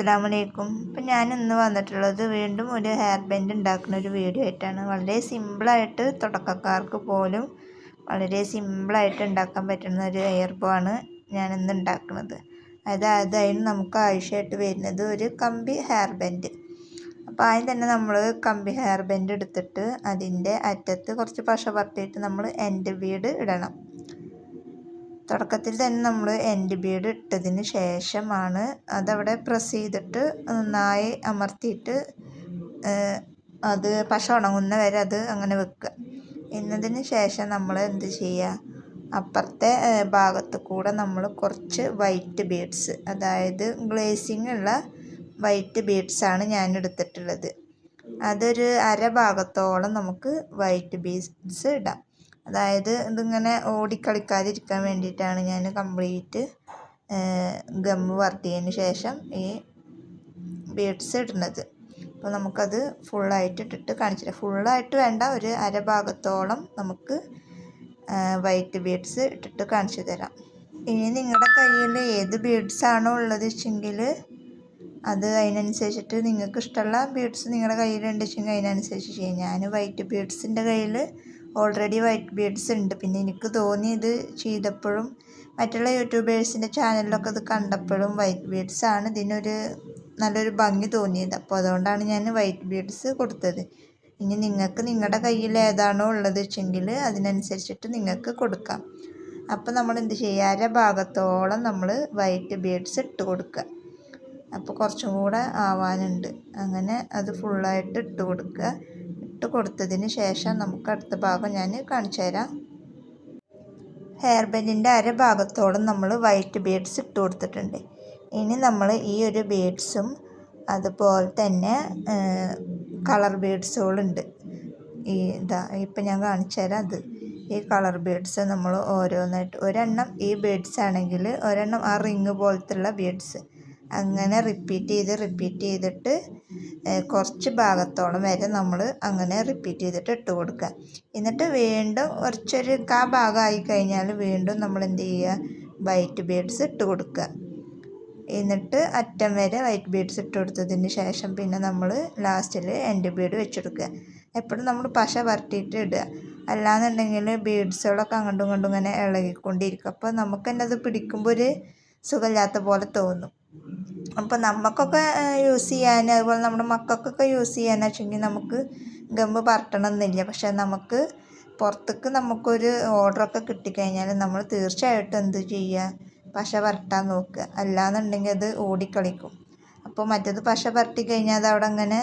അസ്സലാമലൈക്കും. ഇപ്പം ഞാൻ ഇന്ന് വന്നിട്ടുള്ളത് വീണ്ടും ഒരു ഹെയർ ബാൻഡ് ഉണ്ടാക്കുന്ന ഒരു വീഡിയോ ആയിട്ടാണ്. വളരെ സിമ്പിളായിട്ട് തുടക്കക്കാർക്ക് പോലും വളരെ സിമ്പിളായിട്ട് ഉണ്ടാക്കാൻ പറ്റുന്ന ഒരു ഹെയർ ബോ ആണ് ഞാനിന്ന് ഉണ്ടാക്കുന്നത്. അതായത് അതിന് നമുക്ക് ആവശ്യമായിട്ട് വരുന്നത് ഒരു കമ്പി ഹെയർ ബാൻഡ്. അപ്പോൾ ആദ്യം തന്നെ നമ്മൾ കമ്പി ഹെയർ ബാൻഡ് എടുത്തിട്ട് അതിൻ്റെ അറ്റത്ത് കുറച്ച് പശ പരത്തിയിട്ട് നമ്മൾ എൻഡ് ബീഡ് ഇടണം. തുടക്കത്തിൽ തന്നെ നമ്മൾ എൻഡ് ബീഡ് ഇട്ടതിന് ശേഷമാണ് അതവിടെ പ്രസ് ചെയ്തിട്ട് നന്നായി അമർത്തിയിട്ട് അത് പശ ഉണങ്ങുന്ന വരെ അത് അങ്ങനെ വെക്കുക. എന്നതിന് ശേഷം നമ്മൾ എന്ത് ചെയ്യുക, അപ്പുറത്തെ ഭാഗത്ത് കൂടെ നമ്മൾ കുറച്ച് വൈറ്റ് ബീഡ്സ്, അതായത് ഗ്ലേസിങ് ഉള്ള വൈറ്റ് ബീഡ്സാണ് ഞാൻ എടുത്തിട്ടുള്ളത്. അതൊരു അര ഭാഗത്തോളം നമുക്ക് വൈറ്റ് ബീഡ്സ് ഇടാം. അതായത് ഇതിങ്ങനെ ഓടിക്കളിക്കാതിരിക്കാൻ വേണ്ടിയിട്ടാണ് ഞാൻ കംപ്ലീറ്റ് ഗമ്മ് വരട്ടിയതിന് ശേഷം ഈ ബീഡ്സ് ഇടുന്നത്. അപ്പോൾ നമുക്കത് ഫുള്ളായിട്ട് ഇട്ടിട്ട് കാണിച്ചില്ല. ഫുള്ളായിട്ട് വേണ്ട, ഒരു അര ഭാഗത്തോളം നമുക്ക് വൈറ്റ് ബീഡ്സ് ഇട്ടിട്ട് കാണിച്ചു തരാം. ഇനി നിങ്ങളുടെ കയ്യിൽ ഏത് ബീഡ്സാണോ ഉള്ളത് വെച്ചെങ്കിൽ അത് അതിനനുസരിച്ചിട്ട് നിങ്ങൾക്ക് ഇഷ്ടമുള്ള ബീഡ്സ് നിങ്ങളുടെ കയ്യിലുണ്ടെങ്കിൽ അതിനനുസരിച്ച് ചെയ്യാം. ഞാൻ വൈറ്റ് ബീഡ്സിൻ്റെ കയ്യിൽ ഓൾറെഡി വൈറ്റ് ബീഡ്സ് ഉണ്ട്. പിന്നെ എനിക്ക് തോന്നി ഇത് ചെയ്തപ്പോഴും മറ്റുള്ള യൂട്യൂബേഴ്സിൻ്റെ ചാനലിലൊക്കെ ഇത് കണ്ടപ്പോഴും വൈറ്റ് ബീഡ്സാണ് ഇതിനൊരു നല്ലൊരു ഭംഗി തോന്നിയത്. അപ്പോൾ അതുകൊണ്ടാണ് ഞാൻ വൈറ്റ് ബീഡ്സ് കൊടുത്തത്. ഇനി നിങ്ങൾക്ക് നിങ്ങളുടെ കയ്യിൽ ഏതാണോ ഉള്ളത് വെച്ചെങ്കിൽ അതിനനുസരിച്ചിട്ട് നിങ്ങൾക്ക് കൊടുക്കാം. അപ്പോൾ നമ്മൾ എന്ത് ചെയ്യുക, അര ഭാഗത്തോളം നമ്മൾ വൈറ്റ് ബീഡ്സ് ഇട്ട് കൊടുക്കുക. അപ്പോൾ കുറച്ചും കൂടെ ആവാനുണ്ട്. അങ്ങനെ അത് ഫുള്ളായിട്ട് ഇട്ട് കൊടുക്കുക. ഇട്ട് കൊടുത്തതിന് ശേഷം നമുക്ക് അടുത്ത ഭാഗം ഞാൻ കാണിച്ചു തരാം. ഹെയർ ബാൻഡിൻ്റെ അര ഭാഗത്തോളം നമ്മൾ വൈറ്റ് ബീഡ്സ് ഇട്ട് കൊടുത്തിട്ടുണ്ട്. ഇനി നമ്മൾ ഈ ഒരു ബീഡ്സും അതുപോലെ തന്നെ കളർ ബീഡ്സുകളുണ്ട്. ഇപ്പം ഞാൻ കാണിച്ചു തരാം. ഈ കളർ ബീഡ്സ് നമ്മൾ ഓരോന്നായിട്ട്, ഒരെണ്ണം ഈ ബീഡ്സ് ആണെങ്കിൽ ഒരെണ്ണം ആ റിങ് പോലത്തുള്ള ബീഡ്സ്, അങ്ങനെ റിപ്പീറ്റ് ചെയ്തിട്ട് കുറച്ച് ഭാഗത്തോളം വരെ നമ്മൾ അങ്ങനെ റിപ്പീറ്റ് ചെയ്തിട്ട് ഇട്ട് കൊടുക്കുക. എന്നിട്ട് വീണ്ടും കുറച്ചൊരു ഭാഗമായി കഴിഞ്ഞാൽ വീണ്ടും നമ്മൾ എന്ത് ചെയ്യുക, വൈറ്റ് ബീഡ്സ് ഇട്ട് കൊടുക്കുക. എന്നിട്ട് അറ്റം വരെ വൈറ്റ് ബീഡ്സ് ഇട്ട് കൊടുത്തതിന് ശേഷം പിന്നെ നമ്മൾ ലാസ്റ്റിൽ എൻഡ് ബീഡ് വെച്ചെടുക്കുക. എപ്പോഴും നമ്മൾ പശ പരട്ടിയിട്ട് ഇടുക, അല്ലാന്നുണ്ടെങ്കിൽ ബീഡ്സുകളൊക്കെ അങ്ങോട്ടും ഇങ്ങോട്ടും ഇങ്ങനെ ഇളകിക്കൊണ്ടിരിക്കും. അപ്പോൾ നമുക്ക് തന്നെ അത് പിടിക്കുമ്പോൾ ഒരു സുഖമില്ലാത്ത പോലെ തോന്നും. അപ്പോൾ നമുക്കൊക്കെ യൂസ് ചെയ്യാൻ, അതുപോലെ നമ്മുടെ മക്കൾക്കൊക്കെ യൂസ് ചെയ്യാന്ന് വെച്ചെങ്കിൽ നമുക്ക് ഗമ്മ് പരട്ടണം എന്നില്ല. പക്ഷെ നമുക്ക് പുറത്തേക്ക് നമുക്കൊരു ഓർഡറൊക്കെ കിട്ടിക്കഴിഞ്ഞാൽ നമ്മൾ തീർച്ചയായിട്ടും എന്ത് ചെയ്യുക, പശ പരട്ടാൻ നോക്കുക. അല്ലാന്നുണ്ടെങ്കിൽ അത് ഓടിക്കളിക്കും. അപ്പോൾ മറ്റേത് പശ പരട്ടി കഴിഞ്ഞാൽ അത് അവിടെ അങ്ങനെ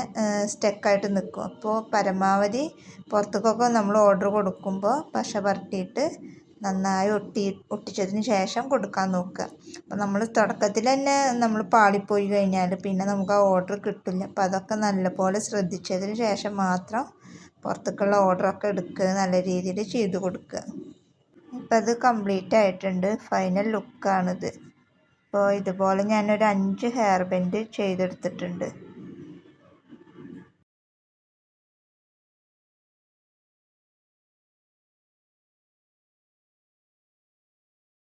സ്റ്റക്കായിട്ട് നിൽക്കും. അപ്പോൾ പരമാവധി പുറത്തേക്കൊക്കെ നമ്മൾ ഓർഡർ കൊടുക്കുമ്പോൾ പശ പരട്ടിയിട്ട് നന്നായി ഒട്ടിച്ചതിന് ശേഷം കൊടുക്കാൻ നോക്കുക. അപ്പോൾ നമ്മൾ തുടക്കത്തിൽ തന്നെ നമ്മൾ പാളിപ്പോയി കഴിഞ്ഞാൽ പിന്നെ നമുക്ക് ആ ഓർഡർ കിട്ടില്ല. അപ്പോൾ അതൊക്കെ നല്ലപോലെ ശ്രദ്ധിച്ചതിന് ശേഷം മാത്രം പുറത്തേക്കുള്ള ഓർഡറൊക്കെ എടുക്കുക, നല്ല രീതിയിൽ ചെയ്ത് കൊടുക്കുക. ഇപ്പം അത് കംപ്ലീറ്റ് ആയിട്ടുണ്ട്. ഫൈനൽ ലുക്കാണിത്. അപ്പോൾ ഇതുപോലെ ഞാനൊരു 5 ഹെയർ ബാൻഡ് ചെയ്തെടുത്തിട്ടുണ്ട്.